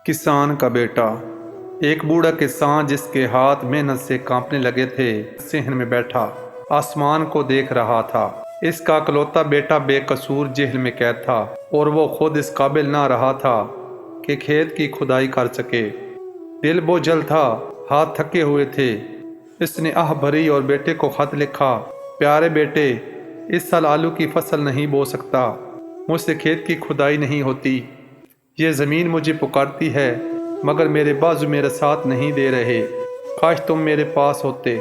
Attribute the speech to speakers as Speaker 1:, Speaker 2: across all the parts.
Speaker 1: किसान का बेटा। एक बूढ़ा किसान जिसके हाथ मेहनत से कांपने लगे थे, सहन में बैठा आसमान को देख रहा था। इसका इकलौता बेटा बेकसूर जेल में कैद था और वो खुद इस काबिल ना रहा था कि खेत की खुदाई कर सके। दिल बोझल था, हाथ थके हुए थे। इसने आह भरी और बेटे को खत लिखा, प्यारे बेटे, इस साल आलू की फसल नहीं बो सकता। मुझसे खेत की खुदाई नहीं होती। ये ज़मीन मुझे पुकारती है, मगर मेरे बाजू मेरा साथ नहीं दे रहे। काश तुम मेरे पास होते।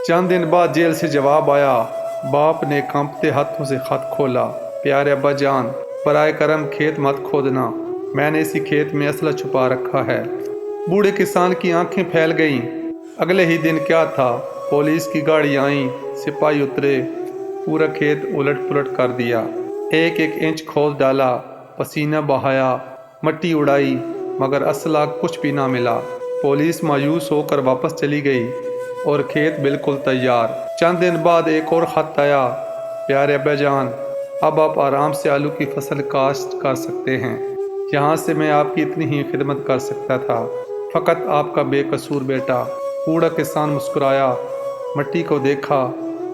Speaker 1: चंद दिन बाद जेल से जवाब आया। बाप ने कांपते हाथों से खत खोला, प्यारे अब्बा जान, बराए करम खेत मत खोदना, मैंने इसी खेत में असला छुपा रखा है। बूढ़े किसान की आंखें फैल गईं। अगले ही दिन क्या था, पुलिस की गाड़ी आई, सिपाही उतरे, पूरा खेत उलट पुलट कर दिया। एक एक इंच खोद डाला, पसीना बहाया, मट्टी उड़ाई, मगर असला कुछ भी ना मिला। पुलिस मायूस होकर वापस चली गई और खेत बिल्कुल तैयार। चंद दिन बाद एक और खत आया, प्यारे अब्बा जान, अब आप आराम से आलू की फसल काश्त कर सकते हैं। यहाँ से मैं आपकी इतनी ही खिदमत कर सकता था, फ़कत आपका बेकसूर बेटा। बूढ़ा किसान मुस्कुराया, मट्टी को देखा,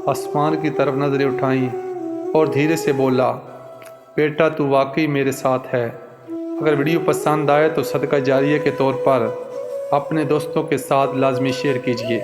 Speaker 1: आसमान की तरफ नजरें उठाईं और धीरे से बोला, बेटा तू वाकई मेरे साथ है। अगर वीडियो पसंद आए तो सदका जारिया के तौर पर अपने दोस्तों के साथ लाजमी शेयर कीजिए।